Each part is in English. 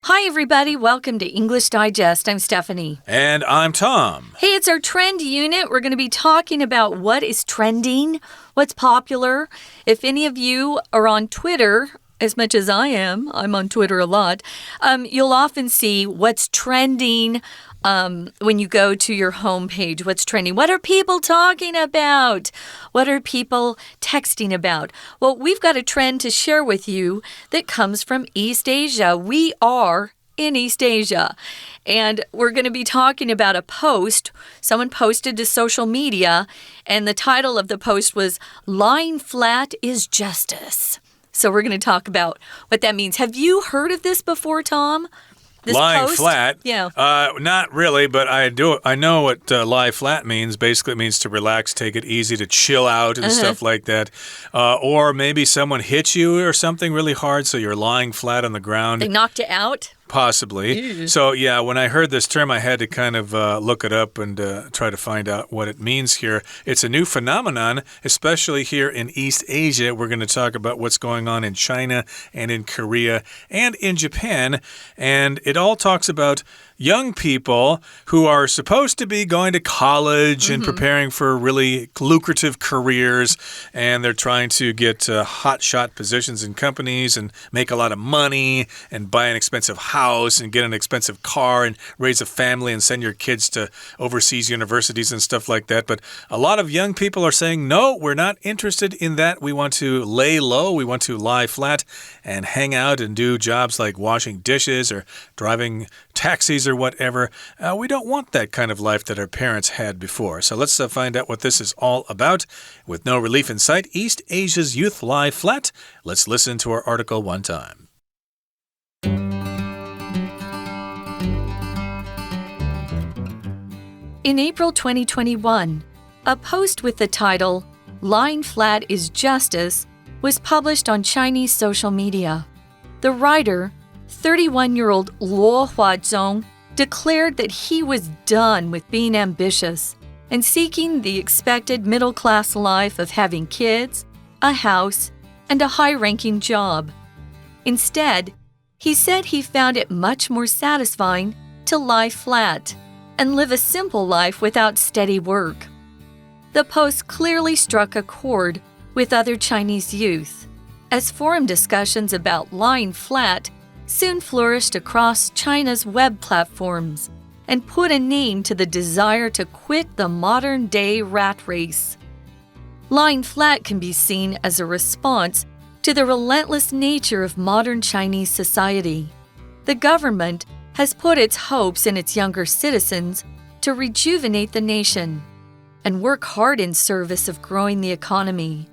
Hi, everybody. Welcome to English Digest. I'm Stephanie. And I'm Tom. Hey, it's our trend unit. We're going to be talking about what is trending, what's popular. If any of you are on Twitter, as much as I am, I'm on Twitter a lot, you'll often see what's trending when you go to your homepage. What's trending? What are people talking about? What are people texting about? Well, we've got a trend to share with you that comes from East Asia. We are in East Asia. And we're going to be talking about a post someone posted to social media, and the title of the post was "Lying Flat is Justice." So we're going to talk about what that means. Have you heard of this before, Tom? This lying post? flat? Yeah. Not really, but I know what lie flat means. Basically, it means to relax, take it easy, to chill out and stuff like that. Or maybe someone hit you or something really hard, so you're lying flat on the ground. They knocked you out? Possibly. Ew. So, yeah, when I heard this term, I had to kind of look it up and try to find out what it means here. It's a new phenomenon, especially here in East Asia. We're going to talk about what's going on in China and in Korea and in Japan. And it all talks about young people who are supposed to be going to college and preparing for really lucrative careers, and they're trying to get hotshot positions in companies and make a lot of money and buy an expensive house and get an expensive car and raise a family and send your kids to overseas universities and stuff like that. But a lot of young people are saying, no, we're not interested in that. We want to lay low. We want to lie flat and hang out and do jobs like washing dishes or driving taxis or whatever. We don't want that kind of life that our parents had before. So let's find out what this is all about. With no relief in sight, East Asia's youth lie flat. Let's listen to our article one time. In April 2021, a post with the title, "Lying Flat is Justice," was published on Chinese social media. The writer, 31-year-old Luo Huazhong, declared that he was done with being ambitious and seeking the expected middle-class life of having kids, a house, and a high-ranking job. Instead, he said he found it much more satisfying to lie flat and live a simple life without steady work. The post clearly struck a chord with other Chinese youth, as forum discussions about lying flat soon flourished across China's web platforms and put a name to the desire to quit the modern-day rat race. Lying flat can be seen as a response to the relentless nature of modern Chinese society. The government has put its hopes in its younger citizens to rejuvenate the nation and work hard in service of growing the economy.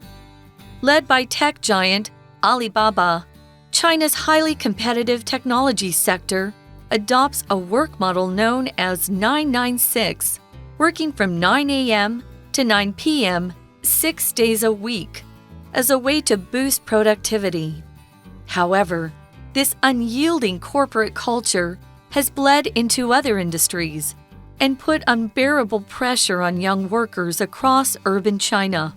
Led by tech giant Alibaba, China's highly competitive technology sector adopts a work model known as 996, working from 9 a.m. to 9 p.m. 6 days a week, as a way to boost productivity. However, this unyielding corporate culture has bled into other industries and put unbearable pressure on young workers across urban China.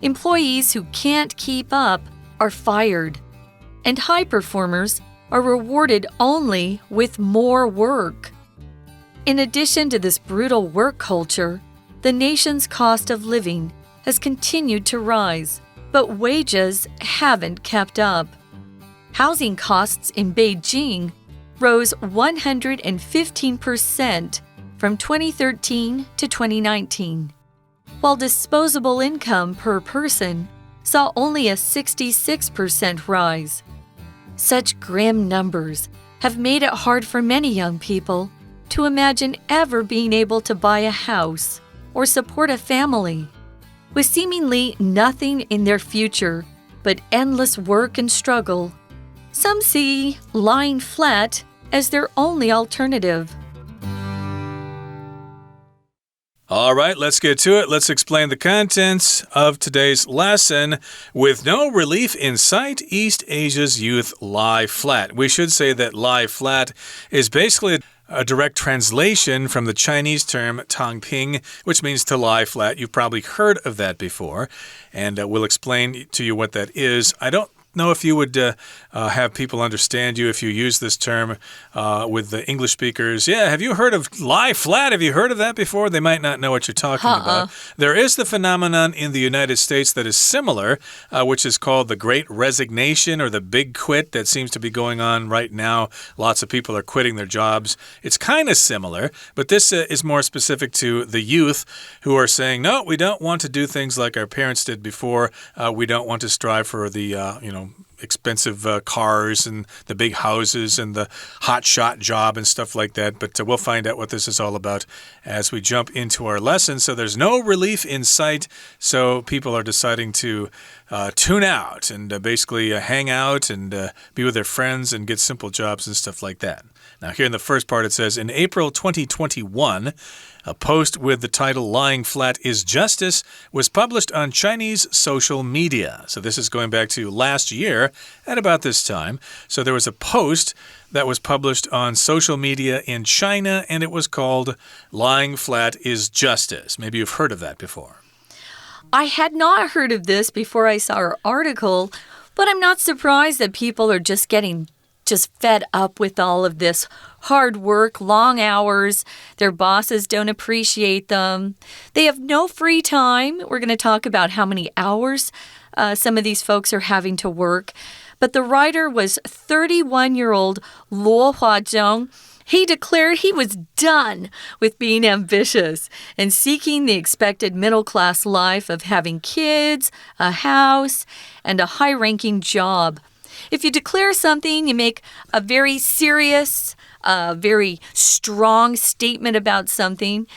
Employees who can't keep up are fired, and high performers are rewarded only with more work. In addition to this brutal work culture, the nation's cost of living has continued to rise, but wages haven't kept up. Housing costs in Beijing rose 115% from 2013 to 2019, while disposable income per person saw only a 66% rise. Such grim numbers have made it hard for many young people to imagine ever being able to buy a house or support a family. With seemingly nothing in their future but endless work and struggle, some see lying flat as their only alternative. All right, let's get to it. Let's explain the contents of today's lesson. With no relief in sight, East Asia's youth lie flat. We should say that lie flat is basically a direct translation from the Chinese term "tangping," which means to lie flat. You've probably heard of that before, and we'll explain to you what that is. I don't know if you would have people understand you if you use this term with the English speakers. Yeah, have you heard of lie flat? Have you heard of that before? They might not know what you're talking about. There is the phenomenon in the United States that is similar, which is called the Great Resignation or the Big Quit that seems to be going on right now. Lots of people are quitting their jobs. It's kind of similar, but this is more specific to the youth who are saying, no, we don't want to do things like our parents did before. We don't want to strive for the, expensive cars and the big houses and the hotshot job and stuff like that. But we'll find out what this is all about as we jump into our lesson. So there's no relief in sight. So people are deciding to tune out and basically hang out and be with their friends and get simple jobs and stuff like that. Now, here in the first part, it says, in April 2021, a post with the title Lying Flat is Justice was published on Chinese social media. So this is going back to last year at about this time. So there was a post that was published on social media in China, and it was called Lying Flat is Justice. Maybe you've heard of that before. I had not heard of this before I saw our article, but I'm not surprised that people are just getting fed up with all of this hard work, long hours. Their bosses don't appreciate them. They have no free time. We're going to talk about how many hours some of these folks are having to work. But the writer was 31-year-old Luo Huazhong. He declared he was done with being ambitious and seeking the expected middle-class life of having kids, a house, and a high-ranking job. If you declare something, you make a very serious, very strong statement about something.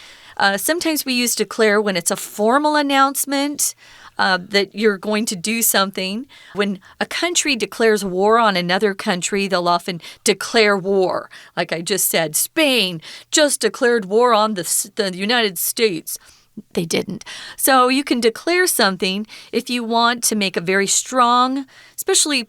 Sometimes we use declare when it's a formal announcement that you're going to do something. When a country declares war on another country, they'll often declare war. Like I just said, Spain just declared war on the United States. They didn't. So you can declare something if you want to make a very strong, especially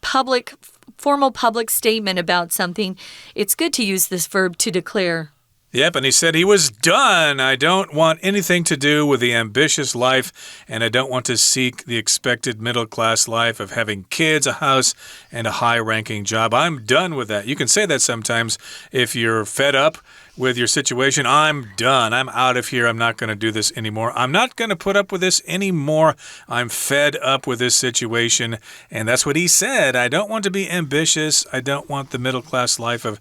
formal public statement about something. It's good to use this verb to declare. Yep, and he said he was done. I don't want anything to do with the ambitious life, and I don't want to seek the expected middle-class life of having kids, a house, and a high-ranking job. I'm done with that. You can say that sometimes if you're fed up with your situation. I'm done. I'm out of here. I'm not going to do this anymore. I'm not going to put up with this anymore. I'm fed up with this situation. And that's what he said. I don't want to be ambitious. I don't want the middle-class life of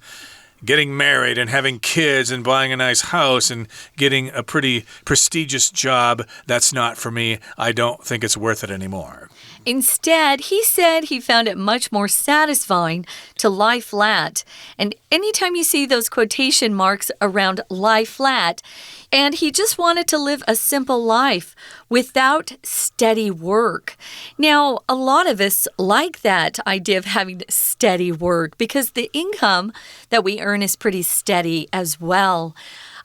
getting married and having kids and buying a nice house and getting a pretty prestigious job. That's not for me. I don't think it's worth it anymore. Instead, he said he found it much more satisfying to lie flat. And anytime you see those quotation marks around lie flat, and he just wanted to live a simple life without steady work. Now, a lot of us like that idea of having steady work because the income that we earn is pretty steady as well.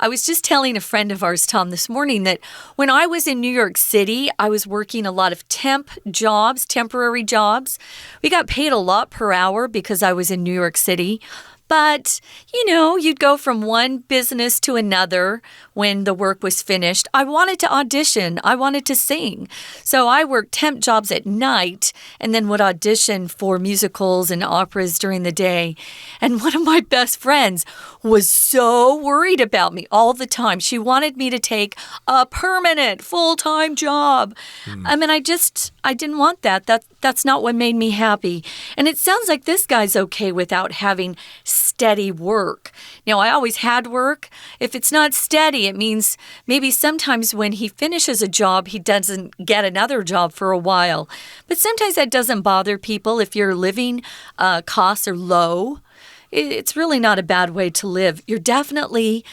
I was just telling a friend of ours, Tom, this morning that when I was in New York City, I was working a lot of temporary jobs. We got paid a lot per hour because I was in New York City. But, you'd go from one business to another when the work was finished. I wanted to audition. I wanted to sing. So I worked temp jobs at night and then would audition for musicals and operas during the day. And one of my best friends was so worried about me all the time. She wanted me to take a permanent full-time job. I mean, I didn't want that. That's not what made me happy. And it sounds like this guy's okay without having steady work. Now, I always had work. If it's not steady, it means maybe sometimes when he finishes a job, he doesn't get another job for a while. But sometimes that doesn't bother people if your living costs are low. It's really not a bad way to live. You're definitely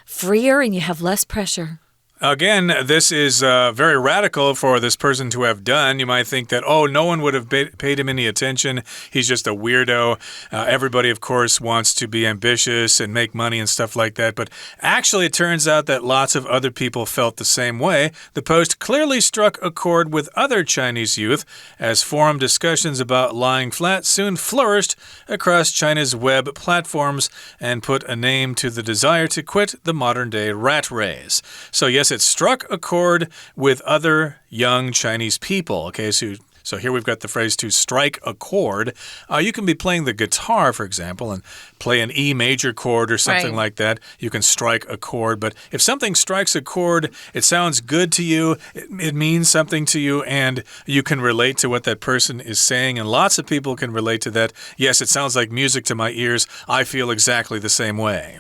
freer and you have less pressure. Again, this is very radical for this person to have done. You might think that, no one would have paid him any attention. He's just a weirdo. Everybody, of course, wants to be ambitious and make money and stuff like that. But actually, it turns out that lots of other people felt the same way. The post clearly struck a chord with other Chinese youth as forum discussions about lying flat soon flourished across China's web platforms and put a name to the desire to quit the modern-day rat race. So yes, it struck a chord with other young Chinese people, okay, so So here we've got the phrase to strike a chord. You can be playing the guitar, for example, and play an E major chord or something like that. You can strike a chord. But if something strikes a chord, it sounds good to you, it means something to you, and you can relate to what that person is saying. And lots of people can relate to that. Yes, it sounds like music to my ears. I feel exactly the same way.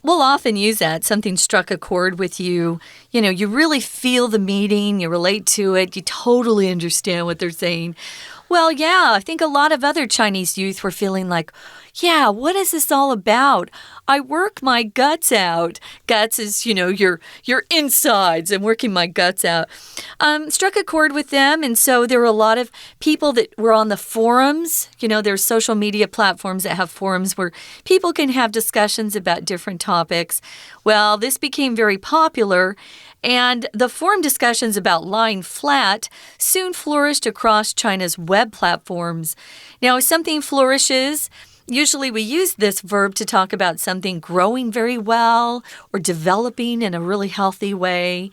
We'll often use that. Something struck a chord with you. You know, you really feel the meaning, you relate to it, you totally understand what they're saying. Well, yeah, I think a lot of other Chinese youth were feeling like, yeah, what is this all about? I work my guts out. Guts is, you know, your insides. I'm working my guts out. Struck a chord with them, and so there were a lot of people that were on the forums. You know, there's social media platforms that have forums where people can have discussions about different topics. Well, this became very popular, and the forum discussions about lying flat soon flourished across China's web platforms. Now, if something flourishes, usually we use this verb to talk about something growing very well or developing in a really healthy way.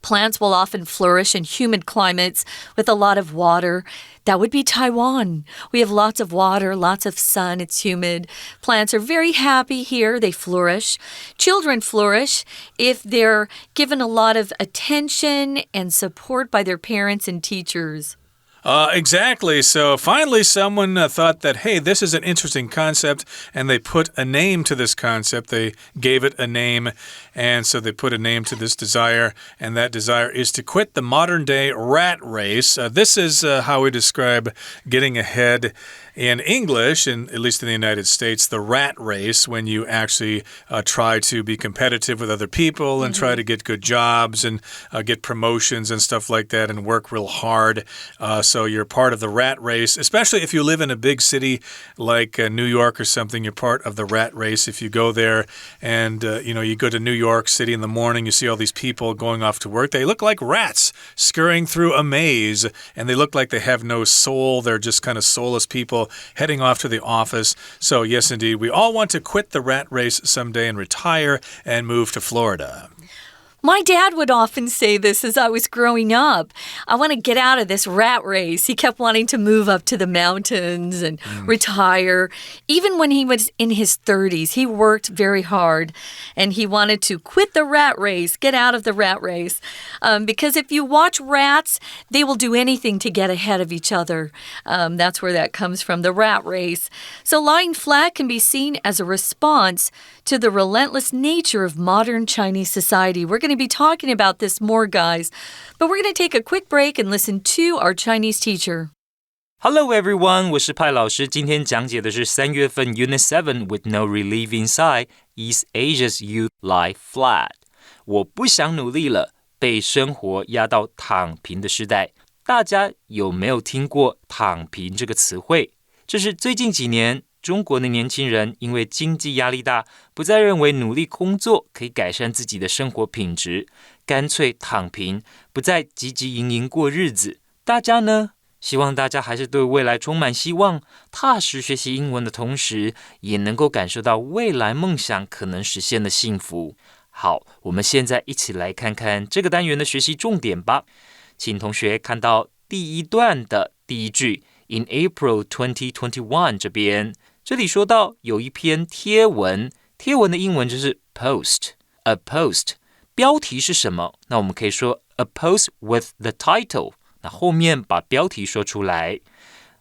Plants will often flourish in humid climates with a lot of water. That would be Taiwan. We have lots of water, lots of sun, it's humid. Plants are very happy here, they flourish. Children flourish if they're given a lot of attention and support by their parents and teachers. Exactly. So finally someone thought that, hey, this is an interesting concept, and they put a name to this concept. They gave it a name, and so they put a name to this desire, and that desire is to quit the modern-day rat race. This is how we describe getting ahead in English, and at least in the United States, the rat race, when you actually try to be competitive with other people and try to get good jobs and get promotions and stuff like that and work real hard. So you're part of the rat race, especially if you live in a big city like New York or something. You're part of the rat race. If you go there and, you go to New York City in the morning, you see all these people going off to work. They look like rats scurrying through a maze, and they look like they have no soul. They're just kind of soulless people heading off to the office. So yes, indeed, we all want to quit the rat race someday and retire and move to Florida. My dad would often say this as I was growing up. I want to get out of this rat race. He kept wanting to move up to the mountains and retire. Even when he was in his 30s, he worked very hard, and he wanted to quit the rat race, get out of the rat race. Because if you watch rats, they will do anything to get ahead of each other. That's where that comes from, the rat race. So lying flat can be seen as a response to the relentless nature of modern Chinese society. We're going to be talking about this more, guys, but we're going to take a quick break and listen to our Chinese teacher. Hello everyone, 我是派老师。今天讲解的是3月份 Unit7 with no relief inside East Asia's youth lie flat. 我不想努力了，被生活压到躺平的时代。大家有没有听过躺平这个词汇？这是最近几年中国的年轻人因为经济压力大，不再认为努力工作可以改善自己的生活品质，干脆躺平，不再汲汲营营过日子。大家呢，希望大家还是对未来充满希望，踏实学习英文的同时，也能够感受到未来梦想可能实现的幸福。好，我们现在一起来看看这个单元的学习重点吧。请同学看到第一段的第一句 In April 2021 这边，这里说到有一篇贴文，贴文的英文就是 post。A post 标题是什么？那我们可以说 a post with the title， 那后面把标题说出来。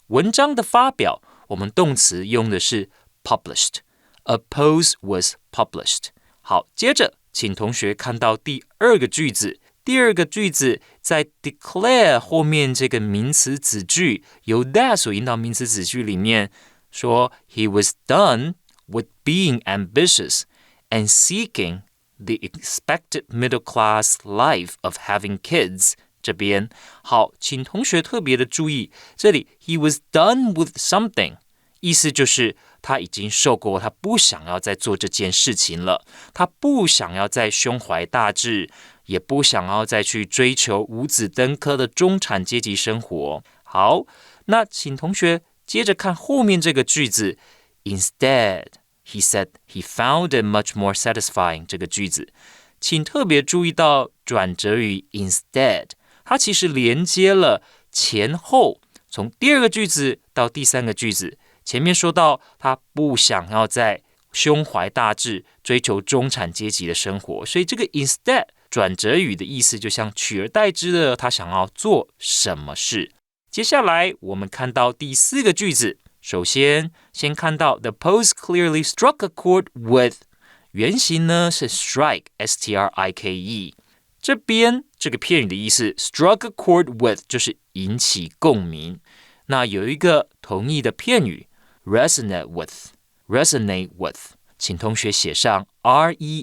文章的发表，我们动词用的是 published。A post was published。好，接着请同学看到第二个句子。第二个句子在 declare 后面这个名词子句，由 that 所引导名词子句里面说 He was done with being ambitious and seeking the expected middle class life of having kids。这边好，请同学特别的注意，这里 He was done with something， 意思就是他已经受够，他不想要再做这件事情了，他不想要再胸怀大志，也不想要再去追求五子登科的中产阶级生活。好，那请同学接着看后面这个句子 Instead, he said he found it much more satisfying 这个句子，请特别注意到转折语 instead， 它其实连接了前后从第二个句子到第三个句子，前面说到他不想要再胸怀大志，追求中产阶级的生活，所以这个 instead 转折语的意思就像取而代之的，他想要做什么事。接下来我们看到第四个句子，首先先看到 the post clearly struck a chord with， 原型呢是 strike S-T-R-I-K-E， 这边这个片语的意思 struck a chord with 就是引起共鸣。那有一个同义的片语 resonate with， 请同学写上 R-E-S-O-N-A-T-E。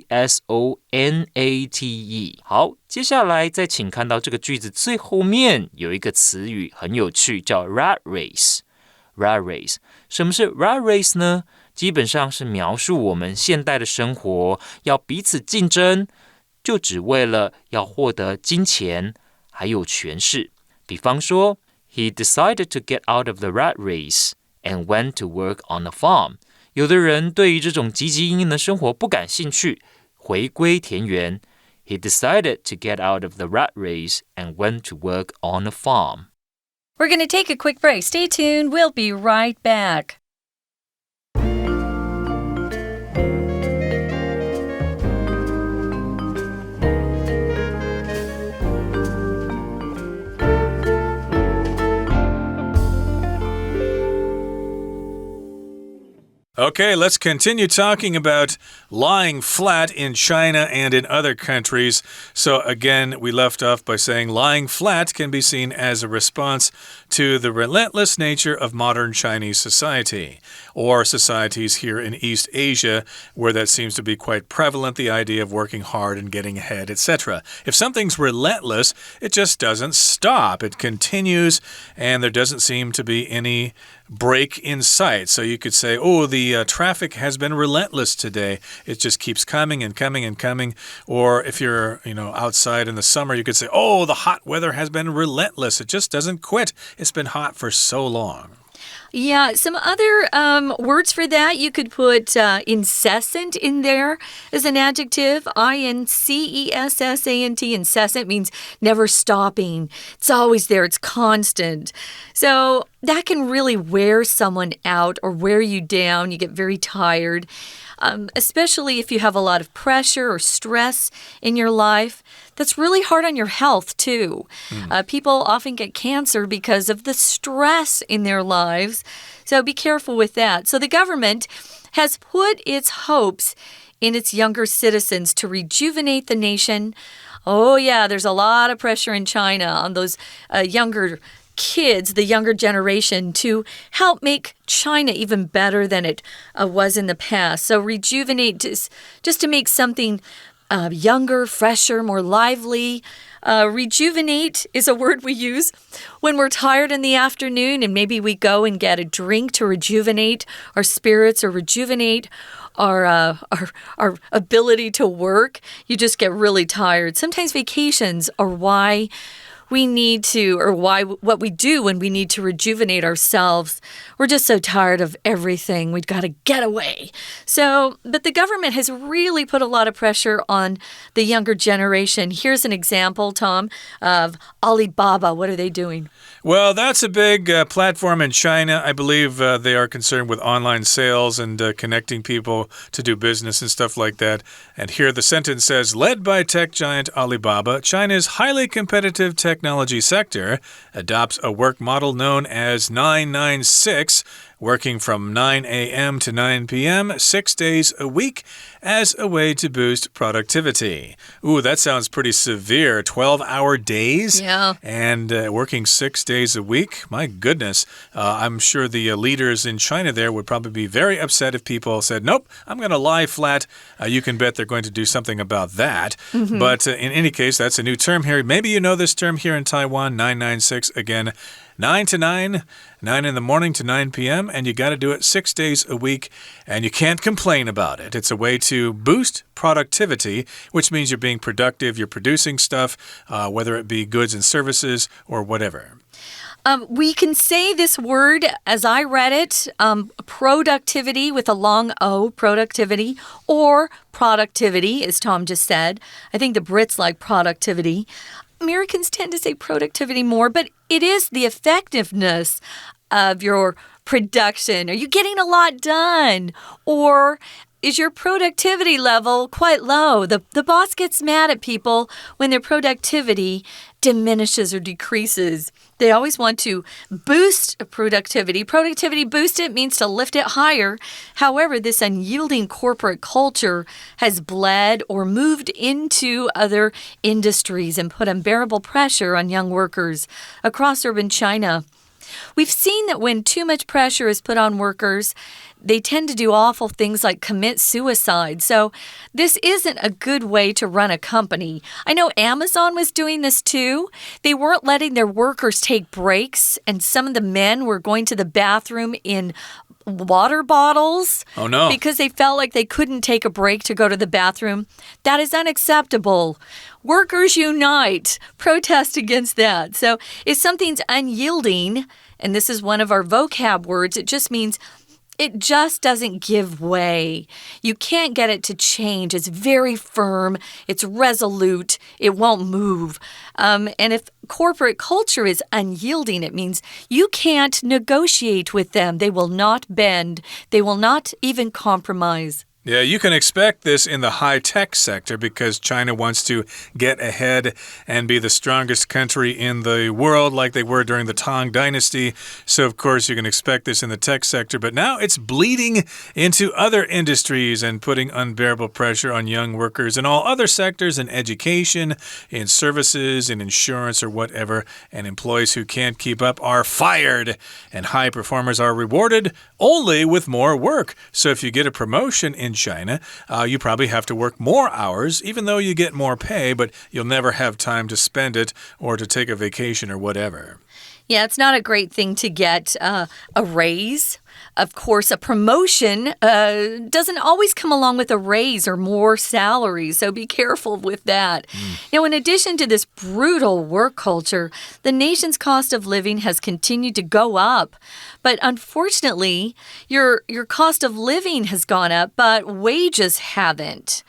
好，接下来再请看到这个句子最后面有一个词语很有趣，叫 rat race。 什么是 rat race 呢？基本上是描述我们现代的生活要彼此竞争，就只为了要获得金钱还有权势。比方说 He decided to get out of the rat race and went to work on a farm。 有的人对于这种汲汲营营的生活不感兴趣，回归田园。 He decided to get out of the rat race and went to work on a farm. We're going to take a quick break. Stay tuned. We'll be right back. Okay, let's continue talking about lying flat in China and in other countries. So again, we left off by saying lying flat can be seen as a response to the relentless nature of modern Chinese society, or societies here in East Asia, where that seems to be quite prevalent, the idea of working hard and getting ahead, etc. If something's relentless, it just doesn't stop. It continues, and there doesn't seem to be any break in sight. So you could say, oh, the traffic has been relentless today. It just keeps coming and coming and coming. Or if you're, outside in the summer, you could say, oh, the hot weather has been relentless. It just doesn't quit. It's been hot for so long. Yeah, some other words for that, you could put incessant in there as an adjective. I-N-C-E-S-S-A-N-T. Incessant means never stopping. It's always there. It's constant. So that can really wear someone out or wear you down. You get very tired, especially if you have a lot of pressure or stress in your life. That's really hard on your health, too. People often get cancer because of the stress in their lives. So be careful with that. So the government has put its hopes in its younger citizens to rejuvenate the nation. Oh, yeah, there's a lot of pressure in China on those younger kids, the younger generation, to help make China even better than it was in the past. So rejuvenate just to make something younger, fresher, more lively. Rejuvenate is a word we use when we're tired in the afternoon and maybe we go and get a drink to rejuvenate our spirits or rejuvenate our ability to work. You just get really tired. Sometimes vacations are why we need to, or what we do when we need to rejuvenate ourselves. We're just so tired of everything. We've got to get away. But the government has really put a lot of pressure on the younger generation. Here's an example, Tom, of Alibaba. What are they doing? Well, that's a big platform in China. I believe they are concerned with online sales and connecting people to do business and stuff like that. And here the sentence says, led by tech giant Alibaba, China's highly competitive technology sector adopts a work model known as 996, working from 9 a.m. to 9 p.m. 6 days a week as a way to boost productivity. Ooh, that sounds pretty severe. 12-hour days? Yeah. And working 6 days a week? My goodness. I'm sure the leaders in China there would probably be very upset if people said, nope, I'm going to lie flat. You can bet they're going to do something about that. But in any case, that's a new term here. Maybe you know this term here in Taiwan, 996. Again, 9 to 9 in the morning to 9 p.m., and you got to do it 6 days a week, and you can't complain about it. It's a way to boost productivity, which means you're being productive, you're producing stuff, whether it be goods and services or whatever. We can say this word, as I read it, productivity with a long O, productivity, or productivity, as Tom just said. I think the Brits like productivity. Americans tend to say productivity more, but it is the effectiveness of your production. Are you getting a lot done? Or is your productivity level quite low? The boss gets mad at people when their productivity diminishes or decreases. They always want to boost productivity. Productivity boost it means to lift it higher. However, this unyielding corporate culture has bled or moved into other industries and put unbearable pressure on young workers across urban China. We've seen that when too much pressure is put on workers, they tend to do awful things like commit suicide. So this isn't a good way to run a company. I know Amazon was doing this too. They weren't letting their workers take breaks, and some of the men were going to the bathroom in water bottles. Oh, no. Because they felt like they couldn't take a break to go to the bathroom. That is unacceptable. Workers unite. Protest against that. So if something's unyielding, and this is one of our vocab words, it just means it just doesn't give way. You can't get it to change. It's very firm. It's resolute. It won't move. And if corporate culture is unyielding, it means you can't negotiate with them. They will not bend. They will not even compromise. Yeah, you can expect this in the high-tech sector because China wants to get ahead and be the strongest country in the world like they were during the Tang Dynasty. So, of course, you can expect this in the tech sector. But now it's bleeding into other industries and putting unbearable pressure on young workers in all other sectors, in education, in services, in insurance, or whatever. And employees who can't keep up are fired. And high performers are rewarded only with more work. So if you get a promotion in China, you probably have to work more hours, even though you get more pay, but you'll never have time to spend it or to take a vacation or whatever. Yeah, it's not a great thing to get a raise. Of course, a promotion doesn't always come along with a raise or more salary, so be careful with that. Now, in addition to this brutal work culture, the nation's cost of living has continued to go up. But unfortunately, your cost of living has gone up, but wages haven't.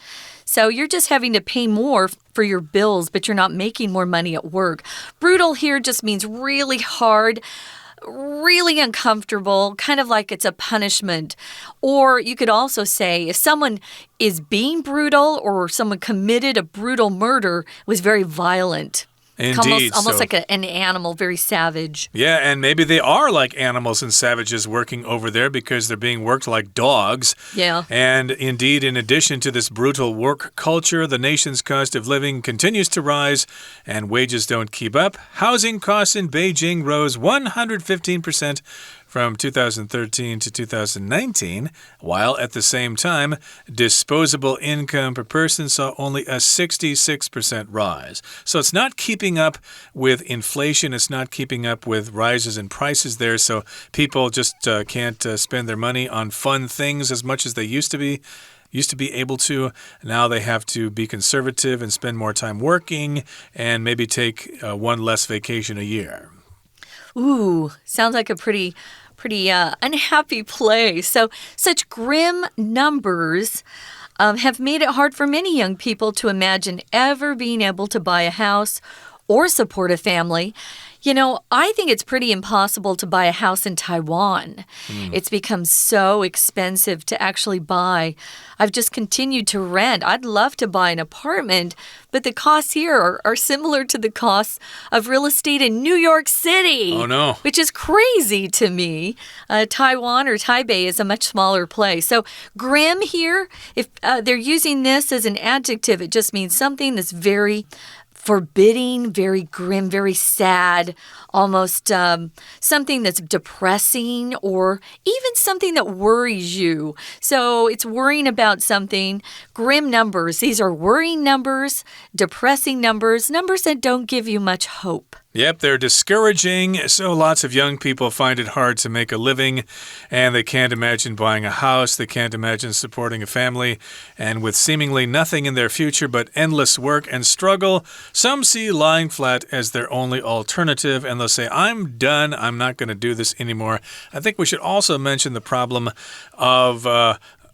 So you're just having to pay more for your bills, but you're not making more money at work. Brutal here just means really hard, really uncomfortable, kind of like it's a punishment. Or you could also say if someone is being brutal or someone committed a brutal murder, it was very violent. Indeed. Almost like an animal, very savage. Yeah, and maybe they are like animals and savages working over there because they're being worked like dogs. Yeah. And indeed, in addition to this brutal work culture, the nation's cost of living continues to rise and wages don't keep up. Housing costs in Beijing rose 115% from 2013 to 2019, while at the same time, disposable income per person saw only a 66% rise. So it's not keeping up with inflation. It's not keeping up with rises in prices there. So people just can't spend their money on fun things as much as they used to be able to. Now they have to be conservative and spend more time working and maybe take one less vacation a year. Ooh, sounds like a pretty unhappy place. So such grim numbers have made it hard for many young people to imagine ever being able to buy a house or support a family. You know, I think it's pretty impossible to buy a house in Taiwan. It's become so expensive to actually buy. I've just continued to rent. I'd love to buy an apartment, but the costs here are similar to the costs of real estate in New York City. Oh, no. Which is crazy to me. Taiwan or Taipei is a much smaller place. So grim here, if they're using this as an adjective, it just means something that's very forbidding, very grim, very sad, almost something that's depressing or even something that worries you. So it's worrying about something. Grim numbers. These are worrying numbers, depressing numbers, numbers that don't give you much hope. Yep, they're discouraging, so lots of young people find it hard to make a living, and they can't imagine buying a house, they can't imagine supporting a family, and with seemingly nothing in their future but endless work and struggle, some see lying flat as their only alternative, and they'll say, I'm done, I'm not going to do this anymore. I think we should also mention the problem of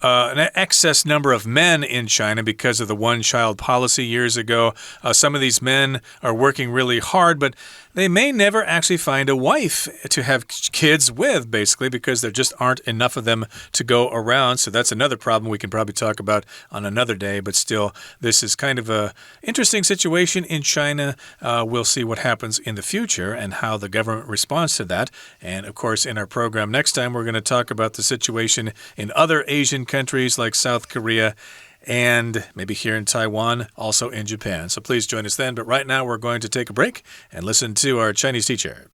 an excess number of men in China because of the one-child policy years ago. Some of these men are working really hard, but they may never actually find a wife to have kids with, basically, because there just aren't enough of them to go around. So that's another problem we can probably talk about on another day. But still, this is kind of an interesting situation in China. We'll see what happens in the future and how the government responds to that. And, of course, in our program next time, we're going to talk about the situation in other Asian countries like South Korea and maybe here in Taiwan, also in Japan. So please join us then. But right now, we're going to take a break and listen to our Chinese teacher.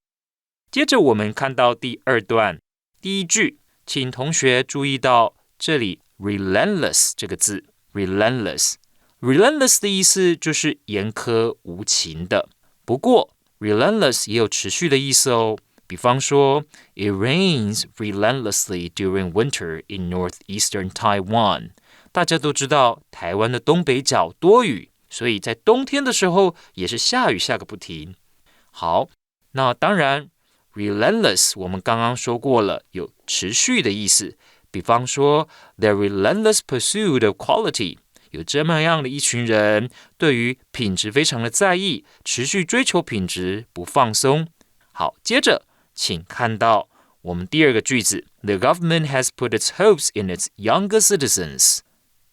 接着我们看到第二段第一句，请同学注意到这里 relentless 这个字 relentless 的意思就是严苛无情的，不过 relentless 也有持续的意思哦。比方说 It rains relentlessly during winter in northeastern Taiwan。大家都知道台湾的东北角多雨，所以在冬天的时候也是下雨下个不停。好，那当然 relentless 我们刚刚说过了，有持续的意思。比方说 The relentless pursuit of quality， 有这么样的一群人，对于品质非常的在意，持续追求品质，不放松。好，接着请看到我们第二个句子 The government has put its hopes in its younger citizens。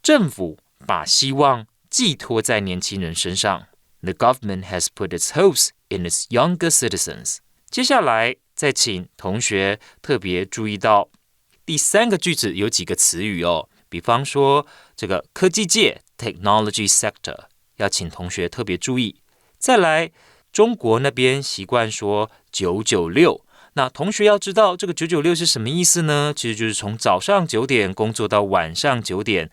政府把希望寄托在年轻人身上。The government has put its hopes in its younger citizens。接下来，再请同学特别注意到第三个句子有几个词语哦。比方说，这个科技界 （technology sector） 要请同学特别注意。再来，中国那边习惯说996。那同学要知道这个996是什么意思呢？其实就是从早上9点工作到晚上9点。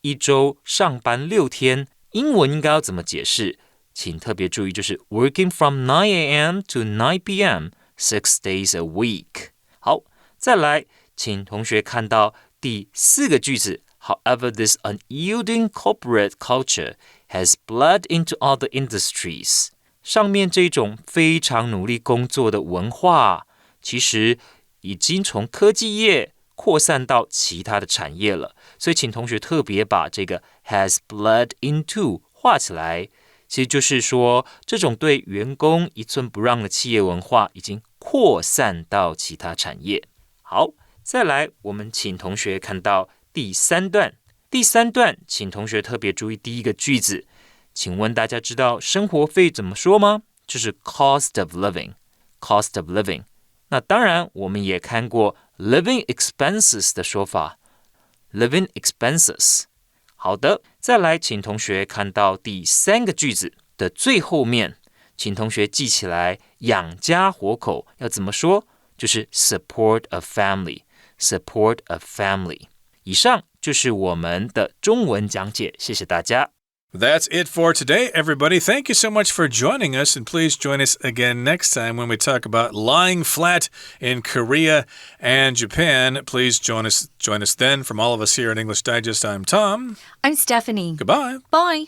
一周上班6天，英文应该要怎么解释？请特别注意，就是 working from 9 a.m. to 9 p.m. 6 days a week。好，再来，请同学看到第四个句子。However, this unyielding corporate culture has bled into other industries。上面这种非常努力工作的文化，其实已经从科技业扩散到其他的产业了，所以请同学特别把这个 has bled into 画起来，其实就是说这种对员工一寸不让的企业文化已经扩散到其他产业。好，再来我们请同学看到第三段，请同学特别注意第一个句子，请问大家知道生活费怎么说吗？就是 cost of living。那当然我们也看过living expenses 的说法 living expenses。 好的，再来请同学看到第三个句子的最后面，请同学记起来养家活口要怎么说，就是 support a family。 以上就是我们的中文讲解，谢谢大家。That's it for today, everybody. Thank you so much for joining us, and please join us again next time when we talk about lying flat in Korea and Japan. Please join us then. From all of us here at English Digest, I'm Tom. I'm Stephanie. Goodbye. Bye.